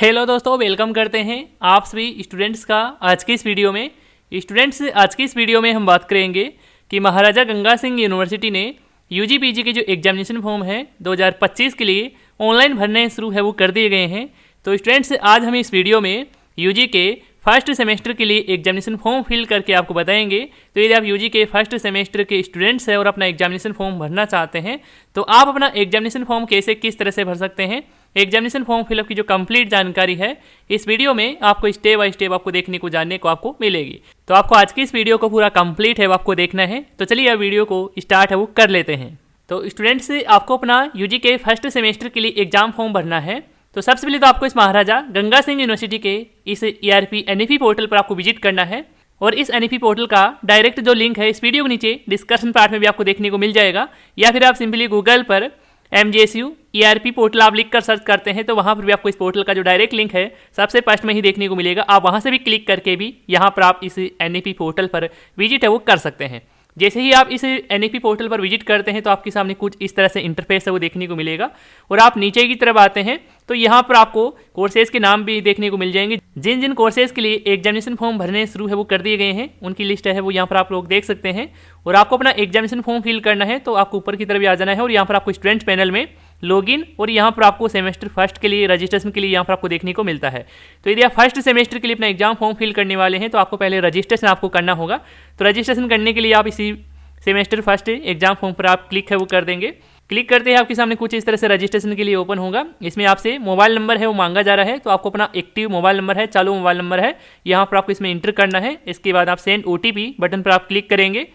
Hello दोस्तों, welcome करते हैं आप सभी स्टूडेंट्स का आज की इस वीडियो में। स्टूडेंट्स, आज की इस वीडियो में हम बात करेंगे कि महाराजा गंगा सिंह यूनिवर्सिटी ने यूजी पीजी के जो एग्जामिनेशन फॉर्म है 2025 के लिए ऑनलाइन भरने शुरू है वो कर दिए गए हैं। तो स्टूडेंट्स, आज हम इस वीडियो में यूजी के फर्स्ट सेमेस्टर के लिए एग्जामिनेशन फॉर्म फिल करके आपको बताएंगे। तो यदि आप यूजी के फर्स्ट सेमेस्टर के स्टूडेंट्स हैं और अपना एग्जामिनेशन फॉर्म भरना चाहते हैं तो आप अपना एग्जामिनेशन फॉर्म कैसे किस तरह से भर सकते हैं, एग्जामिनेशन फॉर्म फिलअप की जो कंप्लीट जानकारी है इस वीडियो में आपको स्टेप बाय स्टेप आपको देखने को जानने को आपको मिलेगी। तो आपको आज की इस वीडियो को पूरा कंप्लीट है वो आपको देखना है। तो चलिए अब वीडियो को स्टार्ट है वो कर लेते हैं। तो स्टूडेंट्स, आपको अपना यूजी के फर्स्ट सेमेस्टर के लिए एग्जाम फॉर्म भरना है। तो सबसे पहले तो आपको इस महाराजा गंगा सिंह यूनिवर्सिटी के इस ERP NFE पोर्टल पर आपको विजिट करना है और इस NFE पोर्टल का डायरेक्ट जो लिंक है इस वीडियो के नीचे डिस्कशन पार्ट में भी आपको देखने को मिल जाएगा, या फिर आप सिंपली गूगल पर MGSU ERP पोर्टल आप लिख कर सर्च करते हैं तो वहाँ पर भी आपको इस पोर्टल का जो डायरेक्ट लिंक है सबसे फर्स्ट में ही देखने को मिलेगा। आप वहाँ से भी क्लिक करके भी यहाँ पर आप इस NFE पोर्टल पर विजिट है वो कर सकते हैं। जैसे ही आप इस NFE पोर्टल पर विजिट करते हैं तो आपके सामने कुछ इस तरह से इंटरफेस है वो देखने को मिलेगा और आप नीचे की तरफ आते हैं तो यहाँ पर आपको कोर्सेज के नाम भी देखने को मिल जाएंगे। जिन जिन कोर्सेज के लिए एग्जामिनेशन फॉर्म भरने शुरू है वो कर दिए गए हैं उनकी लिस्ट है वो यहाँ पर आप लोग देख सकते हैं। और आपको अपना एग्जामिनेशन फॉर्म फिल करना है तो आपको ऊपर की तरफ आ जाना है और यहाँ पर आपको स्टूडेंट्स पैनल में लॉगिन और यहाँ पर आपको सेमेस्टर फर्स्ट के लिए रजिस्ट्रेशन के लिए यहाँ पर आपको देखने को मिलता है। तो यदि आप फर्स्ट सेमेस्टर के लिए अपना एग्जाम फॉर्म फिल करने वाले हैं तो आपको पहले रजिस्ट्रेशन आपको करना होगा। तो रजिस्ट्रेशन करने के लिए आप इसी सेमेस्टर फर्स्ट एग्जाम फॉर्म पर आप क्लिक है वो कर देंगे। क्लिक करते हैं आपके सामने कुछ इस तरह से रजिस्ट्रेशन के लिए ओपन होगा। इसमें आपसे मोबाइल नंबर है वो मांगा जा रहा है, तो आपको अपना एक्टिव मोबाइल नंबर है, चालू मोबाइल नंबर है, यहाँ पर आपको इसमें इंटर करना है। इसके बाद आप सेंड OTP बटन पर आप क्लिक करेंगे।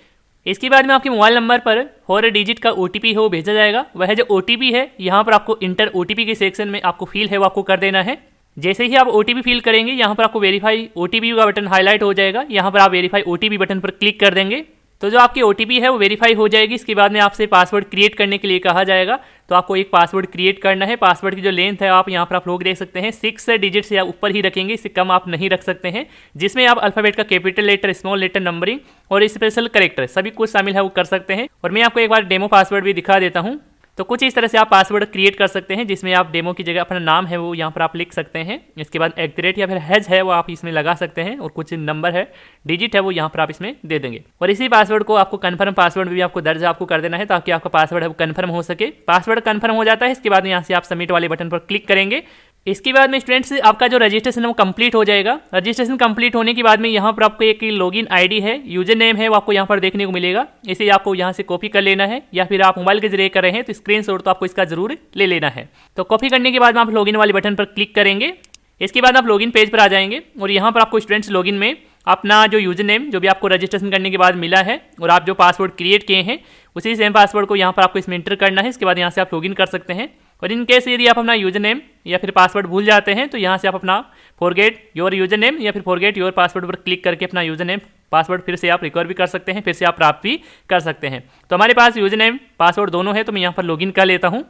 इसके बाद में आपके मोबाइल नंबर पर 4 डिजिट का OTP है वो भेजा जाएगा। वह जो OTP है यहाँ पर आपको इंटर OTP के सेक्शन में आपको फिल है वो आपको कर देना है। जैसे ही आप OTP फिल करेंगे यहाँ पर आपको वेरीफाई OTP का बटन हाईलाइट हो जाएगा, यहाँ पर आप वेरीफाई OTP बटन पर क्लिक कर देंगे तो जो आपकी OTP है वो वेरीफाई हो जाएगी। इसके बाद में आपसे पासवर्ड क्रिएट करने के लिए कहा जाएगा, तो आपको एक पासवर्ड क्रिएट करना है। पासवर्ड की जो लेंथ है आप यहाँ पर आप लोग देख सकते हैं 6 डिजिट से आप ऊपर ही रखेंगे, इससे कम आप नहीं रख सकते हैं, जिसमें आप अल्फाबेट का capital letter, small letter, numbering और स्पेशल करेक्टर सभी कुछ शामिल है वो कर सकते हैं। और मैं आपको एक बार डेमो पासवर्ड भी दिखा देता हूँ। तो कुछ इस तरह से आप पासवर्ड क्रिएट कर सकते हैं जिसमें आप डेमो की जगह अपना नाम है वो यहाँ पर आप लिख सकते हैं। इसके बाद @ या फिर हैज है वो आप इसमें लगा सकते हैं और कुछ नंबर है, डिजिट है वो यहाँ पर आप इसमें दे देंगे। और इसी पासवर्ड को आपको कन्फर्म पासवर्ड भी आपको दर्ज आपको कर देना है ताकि आपका पासवर्ड है वो कन्फर्म हो सके। पासवर्ड कन्फर्म हो जाता है, इसके बाद यहाँ से आप सबमिट वाले बटन पर क्लिक करेंगे। इसके बाद में स्टूडेंट्स आपका जो रजिस्ट्रेशन है वो कंप्लीट हो जाएगा। रजिस्ट्रेशन कंप्लीट होने के बाद में यहाँ पर आपको एक लॉगिन ID है, यूजर नेम है वो आपको यहाँ पर देखने को मिलेगा। इसे आपको यहाँ से कॉपी कर लेना है, या फिर आप मोबाइल के जरिए कर रहे हैं तो स्क्रीनशॉट तो आपको इसका जरूर ले लेना है। तो कॉपी करने के बाद में आप लॉगिन वाले बटन पर क्लिक करेंगे। इसके बाद आप लॉगिन पेज पर आ जाएंगे और यहाँ पर आपको स्टूडेंट्स लॉगिन में अपना जो यूजर नेम जो भी आपको रजिस्ट्रेशन करने के बाद मिला है और आप जो पासवर्ड क्रिएट किए हैं उसी सेम पासवर्ड को यहाँ पर आपको इसमें इंटर करना है। इसके बाद यहाँ से आप लॉगिन कर सकते हैं। और इन केस यदि आप अपना यूजर नेम या फिर पासवर्ड भूल जाते हैं तो यहाँ से आप अपना फॉरगेट योर यूजर नेम या फिर फॉरगेट योर पासवर्ड पर क्लिक करके अपना यूजर नेम पासवर्ड फिर से आप रिकवर भी कर सकते हैं, फिर से आप प्राप्त भी कर सकते हैं। तो हमारे पास यूजर नेम पासवर्ड दोनों है, तो मैं यहाँ पर लॉगिन कर लेता हूँ।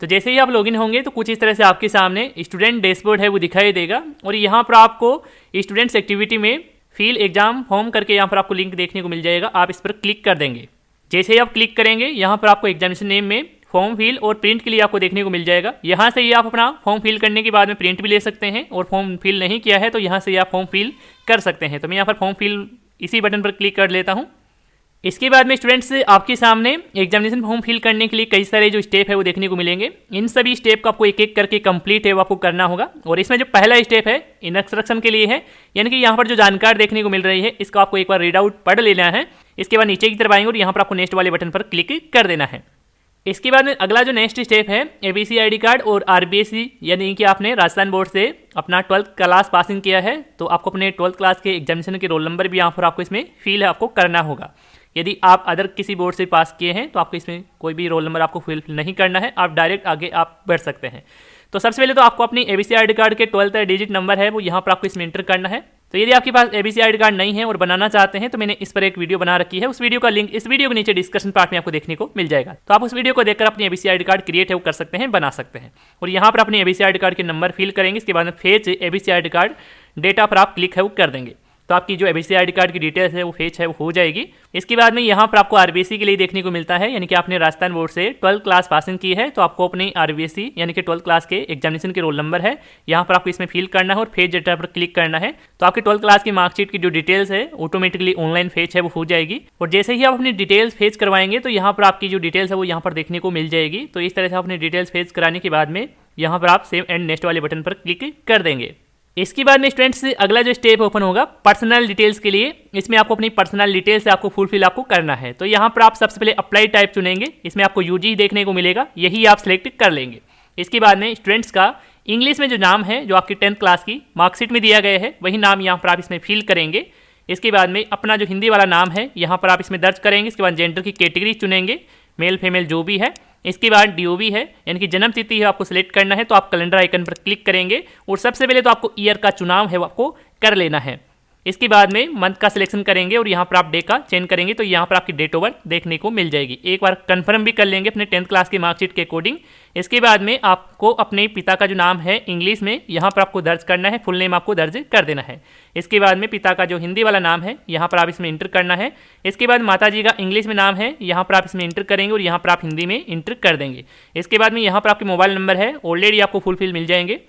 तो जैसे ही आप लॉगिन होंगे तो कुछ इस तरह से आपके सामने स्टूडेंट डैशबोर्ड है वो दिखाई देगा और यहाँ पर आपको स्टूडेंट्स एक्टिविटी में फिल एग्जाम फॉर्म करके यहाँ पर आपको लिंक देखने को मिल जाएगा। आप इस पर क्लिक कर देंगे। जैसे ही आप क्लिक करेंगे यहाँ पर आपको एग्जामिनेशन नेम में फॉर्म फिल और प्रिंट के लिए आपको देखने को मिल जाएगा। यहाँ से ही आप अपना फॉर्म फिल करने के बाद में प्रिंट भी ले सकते हैं और फॉर्म फिल नहीं किया है तो यहाँ से आप फॉर्म फिल कर सकते हैं। तो मैं यहाँ पर फॉर्म फिल इसी बटन पर क्लिक कर लेता हूँ। इसके बाद में स्टूडेंट्स आपके सामने एग्जामिनेशन फॉर्म फिल करने के लिए कई सारे जो स्टेप है वो देखने को मिलेंगे। इन सभी स्टेप को आपको एक एक करके कंप्लीट है वो आपको करना होगा। और इसमें जो पहला स्टेप है इंस्ट्रक्शन के लिए है, यानी कि यहाँ पर जो जानकारी देखने को मिल रही है इसको आपको एक बार रीड आउट पढ़ लेना है। इसके बाद नीचे की तरफ आएंगे और यहाँ पर आपको नेक्स्ट वाले बटन पर क्लिक कर देना है। इसके बाद में अगला जो नेक्स्ट स्टेप है ABC ID कार्ड और RBSc, यानी कि आपने राजस्थान बोर्ड से अपना 12th क्लास पासिंग किया है तो आपको अपने 12th क्लास के एग्जामिनेशन के रोल नंबर भी यहाँ पर आपको इसमें फिल है आपको करना होगा। यदि आप अदर किसी बोर्ड से पास किए हैं तो आपको इसमें कोई भी रोल नंबर आपको फिल नहीं करना है, आप डायरेक्ट आगे आप बढ़ सकते हैं। तो सबसे पहले तो आपको अपनी ABC ID कार्ड के 12th डिजिट नंबर है वो यहाँ पर आपको इसमें इंटर करना है। तो यदि आपके पास ABC ID कार्ड नहीं है और बनाना चाहते हैं तो मैंने इस पर एक वीडियो बना रखी है, उस वीडियो का लिंक इस वीडियो के नीचे डिस्कशन पार्ट में आपको देखने को मिल जाएगा। तो आप उस वीडियो को देखकर अपनी ABC ID कार्ड क्रिएट है वो कर सकते हैं, बना सकते हैं। और यहाँ पर अपनी ABC ID कार्ड के नंबर फिल करेंगे। इसके बाद में fetch ABC ID card data पर आप क्लिक है वो कर देंगे। तो आपकी जो एबीसी आईडी कार्ड की डिटेल्स है वो फेच है वो हो जाएगी। इसके बाद में यहाँ पर आपको आरबीएससी के लिए देखने को मिलता है, यानी कि आपने राजस्थान बोर्ड से 12th क्लास पासिंग की है तो आपको अपनी आरबीएससी यानी कि 12th क्लास के एग्जामिनेशन के रोल नंबर है यहाँ पर आपको इसमें फिल करना है और फेच डेटा पर क्लिक करना है। तो आपकी 12th क्लास की मार्कशीट की जो डिटेल्स है ऑटोमेटिकली ऑनलाइन फेच है वो हो जाएगी। और जैसे ही आप अपनी डिटेल्स फेच करवाएंगे तो यहाँ पर आपकी जो डिटेल्स है वो यहाँ पर देखने को मिल जाएगी। तो इस तरह से अपनी डिटेल्स फेच कराने के बाद में यहाँ पर आप सेव एंड नेक्स्ट वाले बटन पर क्लिक कर देंगे। इसके बाद में स्टूडेंट्स अगला जो स्टेप ओपन होगा पर्सनल डिटेल्स के लिए, इसमें आपको अपनी पर्सनल डिटेल्स आपको फुलफिल आपको करना है। तो यहाँ पर आप सबसे पहले अप्लाई टाइप चुनेंगे, इसमें आपको यूजी देखने को मिलेगा, यही आप सिलेक्ट कर लेंगे। इसके बाद में स्टूडेंट्स का इंग्लिश में जो नाम है जो आपकी 10th क्लास की मार्कशीट में दिया गया है वही नाम यहाँ पर आप इसमें फिल करेंगे। इसके बाद में अपना जो हिंदी वाला नाम है यहाँ पर आप इसमें दर्ज करेंगे। इसके बाद जेंडर की कैटेगरी चुनेंगे, मेल फीमेल जो भी है। इसके बाद डीओबी है यानी कि जन्म तिथि है आपको सिलेक्ट करना है, तो आप कैलेंडर आइकन पर क्लिक करेंगे और सबसे पहले तो आपको ईयर का चुनाव है वो आपको कर लेना है। इसके बाद में मंथ का सिलेक्शन करेंगे और यहाँ पर आप डे का चेंज करेंगे तो यहाँ पर आपकी डेट ऑफ बर्थ देखने को मिल जाएगी। एक बार कंफर्म भी कर लेंगे अपने 10th क्लास की मार्कशीट के अकॉर्डिंग। इसके बाद में आपको अपने पिता का जो नाम है इंग्लिश में यहाँ पर आपको दर्ज करना है, फुल नेम आपको दर्ज कर देना है। इसके बाद में पिता का जो हिंदी वाला नाम है यहाँ पर आप इसमें इंटर करना है। इसके बाद माता जी का इंग्लिश में नाम है यहाँ पर आप इसमें इंटर करेंगे और यहाँ पर आप हिंदी में इंटर कर देंगे। इसके बाद में यहाँ पर आपके मोबाइल नंबर है ऑलरेडी आपको फुलफिल मिल जाएंगे।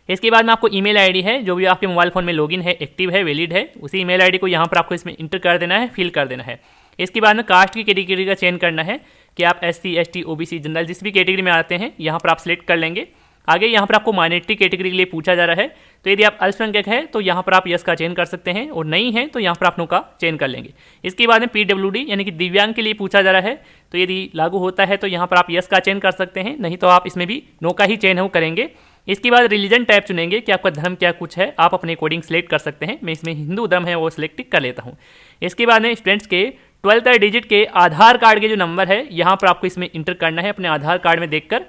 इसके बाद में आपको ईमेल आईडी है जो भी आपके मोबाइल फ़ोन में लॉगिन है, एक्टिव है, वैलिड है, उसी ईमेल आईडी को यहाँ पर आपको इसमें इंटर कर देना है, फिल कर देना है। इसके बाद में कास्ट की कैटेगरी का चयन करना है कि आप SC ST OBC जनरल जिस भी कैटेगरी में आते हैं यहाँ पर आप सिलेक्ट कर लेंगे। आगे यहाँ पर आपको माइनॉरिटी कैटेगरी के लिए पूछा जा रहा है, तो यदि आप अल्पसंख्यक है तो यहाँ पर आप यस का चयन कर सकते हैं और नहीं है तो यहाँ पर आप नो का चयन कर लेंगे। इसके बाद में PWD यानी कि दिव्यांग के लिए पूछा जा रहा है, तो यदि लागू होता है तो यहाँ पर आप यस का चयन कर सकते हैं, नहीं तो आप इसमें भी नो का ही चयन करेंगे। इसके बाद रिलीजन टाइप चुनेंगे कि आपका धर्म क्या कुछ है, आप अपने अकॉर्डिंग सेलेक्ट कर सकते हैं। मैं इसमें हिंदू धर्म है वो सिलेक्ट कर लेता हूँ। इसके बाद में स्टूडेंट्स के 12th डिजिट के आधार कार्ड के जो नंबर है यहाँ पर आपको इसमें इंटर करना है अपने आधार कार्ड में देखकर।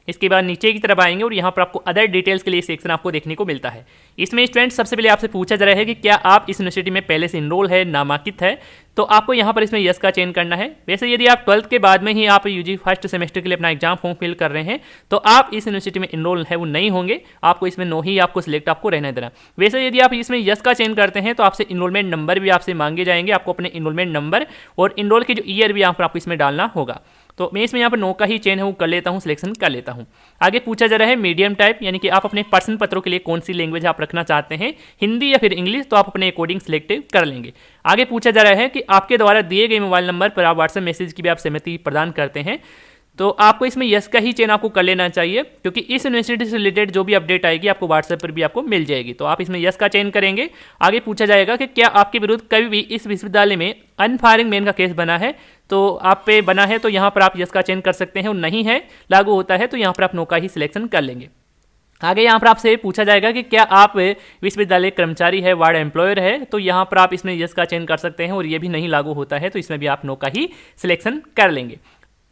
इसके बाद नीचे की तरफ आएंगे और यहाँ पर आपको अदर डिटेल्स के लिए सेक्शन आपको देखने को मिलता है। इसमें स्टूडेंट्स सबसे पहले आपसे पूछा जा रहा है कि क्या आप इस यूनिवर्सिटी में पहले से इनरोल है, नामांकित है, तो आपको यहाँ पर इसमें यस का चयन करना है। वैसे यदि आप 12th के बाद में ही आप यूजी फर्स्ट सेमेस्टर के लिए अपना एग्जाम फॉर्म फिल कर रहे हैं तो आप इस यूनिवर्सिटी में इनरोल है वो नहीं होंगे, आपको इसमें नो ही आपको सिलेक्ट आपको रहने देना। वैसे यदि आप इसमें यस का चयन करते हैं तो आपसे इनरोलमेंट नंबर भी आपसे मांगे जाएंगे, आपको अपने इनरोलमेंट नंबर और इनरोल के जो ईयर भी यहाँ पर आपको इसमें डालना होगा। तो मैं इसमें यहाँ पर नो का ही चयन है वो कर लेता हूँ, सिलेक्शन कर लेता हूँ। आगे पूछा जा रहा है मीडियम टाइप यानी कि आप अपने प्रश्न पत्रों के लिए कौन सी लैंग्वेज आप रखना चाहते हैं, हिंदी या फिर इंग्लिश, तो आप अपने अकॉर्डिंग सिलेक्ट कर लेंगे। आगे पूछा जा रहा है कि आपके द्वारा दिए गए मोबाइल नंबर पर आप व्हाट्सएप मैसेज की भी आप सहमति प्रदान करते हैं, तो आपको इसमें यस का ही चयन आपको कर लेना चाहिए क्योंकि इस यूनिवर्सिटी से रिलेटेड जो भी अपडेट आएगी आपको व्हाट्सएप पर भी आपको मिल जाएगी, तो आप इसमें यस का चयन करेंगे। आगे पूछा जाएगा कि क्या आपके विरुद्ध कभी भी इस विश्वविद्यालय में अनफायरिंग मैन का केस बना है, तो आप पे बना है तो यहाँ पर आप यस का चयन कर सकते हैं और नहीं है लागू होता है तो यहाँ पर आप नो का ही सिलेक्शन कर लेंगे। आगे यहाँ पर आपसे पूछा जाएगा कि क्या आप विश्वविद्यालय कर्मचारी है, वार्ड एम्प्लॉयर है, तो यहाँ पर आप इसमें यस का चयन कर सकते हैं और ये भी नहीं लागू होता है तो इसमें भी आप नो का ही सिलेक्शन कर लेंगे।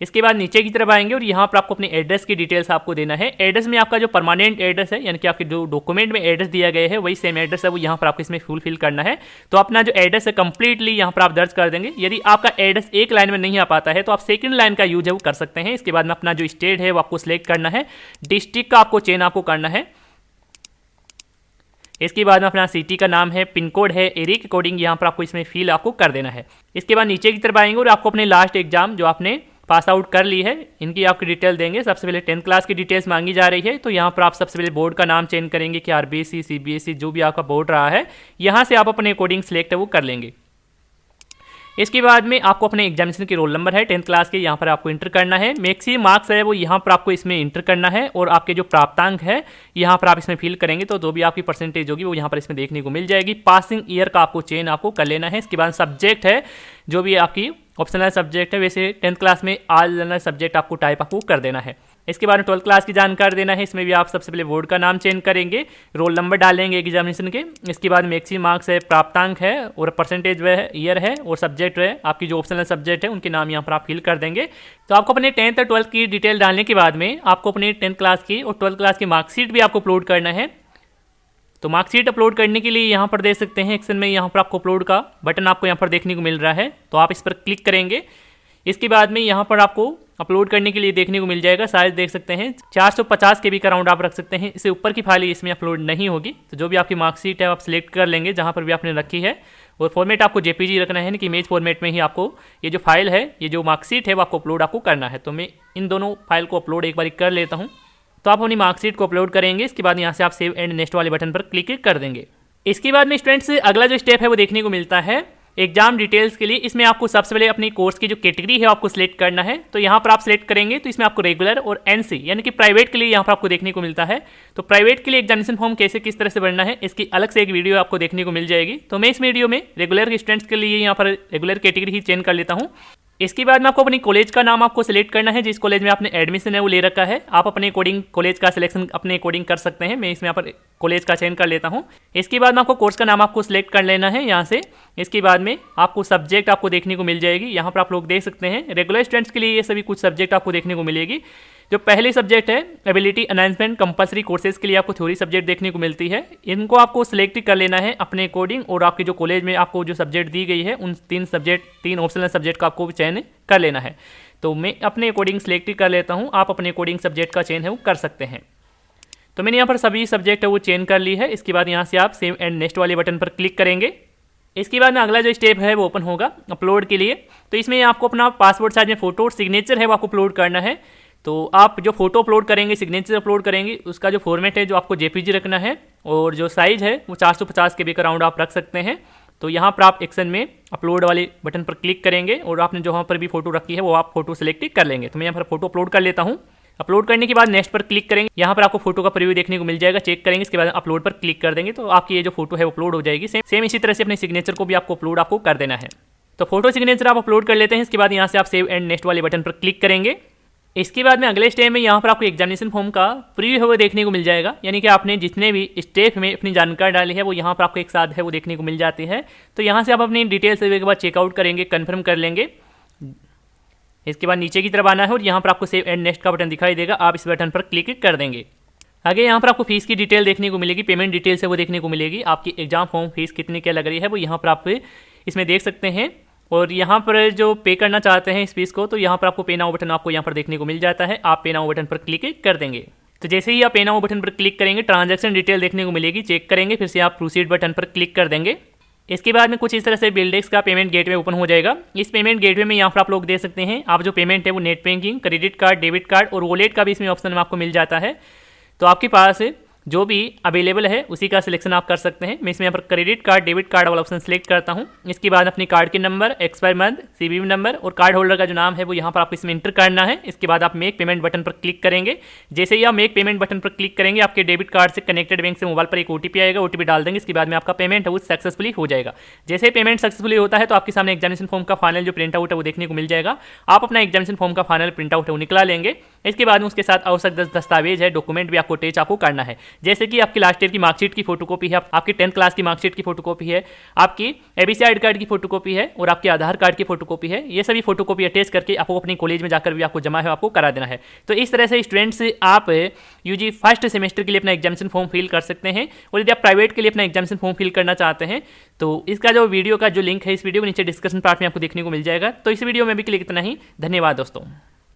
इसके बाद नीचे की तरफ आएंगे और यहाँ पर आपको अपने एड्रेस की डिटेल्स आपको देना है। एड्रेस में आपका जो परमानेंट एड्रेस है यानी कि आपके जो डॉक्यूमेंट में एड्रेस दिया गया है वही सेम एड्रेस है वो यहाँ पर आपको इसमें फुलफिल करना है। तो अपना जो एड्रेस है कंप्लीटली यहाँ पर आप दर्ज कर देंगे। यदि आपका एड्रेस एक लाइन में नहीं आ पाता है तो आप सेकंड लाइन का यूज है वो कर सकते हैं। इसके बाद में अपना जो स्टेट है वो आपको सिलेक्ट करना है, डिस्ट्रिक्ट का आपको चयन आपको करना है। इसके बाद में अपना सिटी का नाम है, पिन कोड है, एरिया के अकॉर्डिंग यहाँ पर आपको इसमें फिल आपको कर देना है। इसके बाद नीचे की तरफ आएंगे और आपको अपने लास्ट एग्जाम जो आपने पास आउट कर ली है इनकी आपकी डिटेल देंगे। सबसे पहले 10th क्लास की डिटेल्स मांगी जा रही है, तो यहाँ पर आप सबसे पहले बोर्ड का नाम चेंज करेंगे कि आरबीएसई, सीबीएसई जो भी आपका बोर्ड रहा है यहाँ से आप अपने अकॉर्डिंग सिलेक्ट वो कर लेंगे। इसके बाद में आपको अपने एग्जामिनेशन के रोल नंबर है 10th क्लास के यहाँ पर आपको इंटर करना है। मैक्सिमम मार्क्स है वो यहाँ पर आपको इसमें इंटर करना है और आपके जो प्राप्तांक है यहाँ पर आप इसमें फिल करेंगे तो जो भी आपकी परसेंटेज होगी वो यहाँ पर इसमें देखने को मिल जाएगी। पासिंग ईयर का आपको चेंज आपको कर लेना है। इसके बाद सब्जेक्ट है जो भी आपकी ऑप्शनल सब्जेक्ट है, वैसे 10th क्लास में ऑल जनरल सब्जेक्ट आपको टाइप आपको कर देना है। इसके बाद में 12th क्लास की जानकारी देना है। इसमें भी आप सबसे पहले बोर्ड का नाम चेंज करेंगे, रोल नंबर डालेंगे एग्जामिनेशन के। इसके बाद मैक्सिमम मार्क्स है, प्राप्तांक है और परसेंटेज वह ईयर है और सब्जेक्ट है आपकी जो ऑप्शनल सब्जेक्ट है उनके नाम यहाँ पर आप फिल कर देंगे। तो आपको अपने 10th और 12th की डिटेल डालने के बाद में आपको अपने 10th क्लास की और 12th क्लास की मार्कशीट भी आपको अपलोड करना है। तो मार्कशीट अपलोड करने के लिए यहाँ पर देख सकते हैं एक्शन में यहाँ पर आपको अपलोड का बटन आपको यहाँ पर देखने को मिल रहा है, तो आप इस पर क्लिक करेंगे। इसके बाद में यहाँ पर आपको अपलोड करने के लिए देखने को मिल जाएगा। साइज देख सकते हैं 450 KB का राउंड आप रख सकते हैं, इससे ऊपर की फाइल इसमें अपलोड नहीं होगी। तो जो भी आपकी मार्कशीट है आप सिलेक्ट कर लेंगे जहाँ पर भी आपने रखी है, और फॉर्मेट आपको JPG रखना है कि इमेज फॉर्मेट में ही आपको ये जो फाइल है, ये जो मार्कशीट है वो आपको अपलोड आपको करना है। तो मैं इन दोनों फाइल को अपलोड एक बार कर लेता हूँ। तो आप अपनी मार्कशीट को अपलोड करेंगे, इसके बाद यहाँ से आप सेव एंड नेक्स्ट वाले बटन पर क्लिक कर देंगे। इसके बाद में स्टूडेंट्स अगला जो स्टेप है वो देखने को मिलता है एग्जाम डिटेल्स के लिए। इसमें आपको सबसे पहले अपनी कोर्स की जो कैटेगरी है आपको सिलेक्ट करना है। तो यहाँ पर आप सिलेक्ट करेंगे तो इसमें आपको रेगुलर और NC यानी कि प्राइवेट के लिए यहाँ पर आपको देखने को मिलता है। तो प्राइवेट के लिए एग्जामिनेशन फॉर्म कैसे किस तरह से भरना है इसकी अलग से एक वीडियो आपको देखने को मिल जाएगी। तो मैं इस वीडियो में रेगुलर स्टूडेंट्स के लिए यहाँ पर रेगुलर कैटेगरी ही चेंज कर लेता हूँ। इसके बाद में आपको अपनी कॉलेज का नाम आपको सिलेक्ट करना है, जिस कॉलेज में आपने एडमिशन है वो ले रखा है। आप अपने अकॉर्डिंग कॉलेज का सिलेक्शन अपने अकॉर्डिंग कर सकते हैं। मैं इसमें यहाँ पर कॉलेज का चयन कर लेता हूँ। इसके बाद में आपको कोर्स का नाम आपको सिलेक्ट कर लेना है यहाँ से। इसके बाद में आपको सब्जेक्ट आपको देखने को मिल जाएगी। यहाँ पर आप लोग देख सकते हैं रेगुलर स्टूडेंट्स के लिए ये सभी कुछ सब्जेक्ट आपको देखने को मिलेगी। जो पहले सब्जेक्ट है एबिलिटी एनहांसमेंट कंपलसरी कोर्सेज के लिए आपको थ्योरी सब्जेक्ट देखने को मिलती है। इनको आपको सिलेक्ट कर लेना है अपने अकॉर्डिंग, और आपके जो कॉलेज में आपको जो सब्जेक्ट दी गई है उन तीन ऑप्शनल सब्जेक्ट का आपको चयन कर लेना है। तो मैं अपने अकॉर्डिंग सिलेक्ट कर लेता हूँ, आप अपने अकॉर्डिंग सब्जेक्ट का चयन है वो कर सकते हैं। तो मैंने यहाँ पर सभी सब्जेक्ट है वो चेंज कर ली है। इसके बाद यहाँ से आप सेव एंड नेक्स्ट वाले बटन पर क्लिक करेंगे। इसके बाद में अगला जो स्टेप है वो ओपन होगा अपलोड के लिए। तो इसमें आपको अपना पासपोर्ट साइज में फोटो और सिग्नेचर है वो आपको अपलोड करना है। तो आप जो फोटो अपलोड करेंगे, सिग्नेचर अपलोड करेंगे, उसका जो फॉर्मेट है जो आपको JPG रखना है, और जो साइज़ है वो 450 KB का राउंड आप रख सकते हैं। तो यहाँ पर आप एक्शन में अपलोड वाले बटन पर क्लिक करेंगे और आपने जहाँ पर भी फोटो रखी है वो आप फोटो सेलेक्ट कर लेंगे। तो मैं यहाँ पर फोटो अपलोड कर लेता हूँ। अपलोड करने के बाद नेक्स्ट पर क्लिक करेंगे। यहाँ पर आपको फोटो का प्रीव्यू देखने को मिल जाएगा, चेक करेंगे। इसके बाद अपलोड पर क्लिक कर देंगे तो आपकी ये जो फोटो है वो अपलोड हो जाएगी। सेम इसी तरह से अपने सिग्नेचर को भी आपको अपलोड आपको कर देना है। तो फोटो सिग्नेचर आप अपलोड कर लेते हैं। इसके बाद यहाँ से आप सेव एंड नेक्स्ट वाले बटन पर क्लिक करेंगे। इसके बाद में अगले स्टेप में यहाँ पर आपको एग्जामिनेशन फॉर्म का प्रीव्यू है वो देखने को मिल जाएगा, यानी कि आपने जितने भी स्टेप में अपनी जानकारी डाली है वो यहाँ पर आपको एक साथ है वो देखने को मिल जाती है। तो यहाँ से आप अपनी डिटेल्स के बाद चेकआउट करेंगे, कंफर्म कर लेंगे। इसके बाद नीचे की तरफ आना है और यहाँ पर आपको सेव एंड नेक्स्ट का बटन दिखाई देगा, आप इस बटन पर क्लिक कर देंगे। आगे यहाँ पर आपको फीस की डिटेल देखने को मिलेगी, पेमेंट डिटेल्स है वो देखने को मिलेगी। आपकी एग्जाम फॉर्म फीस कितनी क्या लग रही है वो यहाँ पर आप इसमें देख सकते हैं। और यहाँ पर जो पे करना चाहते हैं इस फीस को, तो यहाँ पर आपको पे नाउ बटन आपको यहाँ पर देखने को मिल जाता है। आप पे नाउ बटन पर क्लिक कर देंगे। तो जैसे ही आप पे नाउ बटन पर क्लिक करेंगे ट्रांजैक्शन डिटेल देखने को मिलेगी, चेक करेंगे। फिर से आप प्रोसीड बटन पर क्लिक कर देंगे। इसके बाद में कुछ इस तरह से बिल्डेक्स का पेमेंट गेटवे ओपन हो जाएगा। इस पेमेंट गेटवे में यहाँ पर आप लोग देख सकते हैं आप जो पेमेंट है वो net banking, credit card, debit card और वॉलेट का भी इसमें ऑप्शन में आपको मिल जाता है। तो आपके पास जो भी अवेलेबल है उसी का सिलेक्शन आप कर सकते हैं। मैं इसमें यहाँ पर क्रेडिट कार्ड, डेबिट कार्ड वाला ऑप्शन सेलेक्ट करता हूँ। इसके बाद अपनी कार्ड के number, expire month, CVV number और कार्ड होल्डर का जो नाम है वो यहाँ पर आपको इसमें इंटर करना है। इसके बाद आप मेक पेमेंट बटन पर क्लिक करेंगे। जैसे ही आप मेक पेमेंट बटन पर क्लिक करेंगे आपके डेबिट कार्ड से कनेक्टेड बैंक से मोबाइल पर एक OTP आएगा, OTP डाल देंगे। इसके बाद में आपका पेमेंट है वो सक्सेसफुली हो जाएगा। जैसे पेमेंट सक्सेसफुली होता है तो आपके सामने एग्जामिनेशन फॉर्म का फाइनल जो प्रिंट आउट है वो देखने को मिल जाएगा। आप अपना एग्जामिनेशन फॉर्म का फाइनल प्रिंट आउट है वो निकला लेंगे। इसके बाद में उसके साथ आवश्यक दस्तावेज है, डॉक्यूमेंट भी आपको अटैच आपको करना है, जैसे कि आपकी लास्ट ईयर की मार्कशीट की फोटोकॉपी है, आपकी 10th क्लास की मार्कशीट की फोटोकॉपी है, आपकी ABC आई डी कार्ड की फोटोकॉपी है और आपके आधार कार्ड की फोटोकॉपी है। ये सभी फोटोकॉपी अटैच करके आपको अपनी कॉलेज में जाकर भी आपको जमा है आपको करा देना है। तो इस तरह से स्टूडेंट्स आप UG फर्स्ट सेमेस्टर के लिए अपना एग्जामिनेशन फॉर्म फिल कर सकते हैं। और यदि आप प्राइवेट के लिए अपना एग्जामिनेशन फॉर्म फिल करना चाहते हैं तो इसका जो वीडियो का जो लिंक है इस वीडियो के नीचे डिस्क्रिप्शन पार्ट में आपको देखने को मिल जाएगा। तो इस वीडियो में भी के लिए इतना ही। धन्यवाद दोस्तों।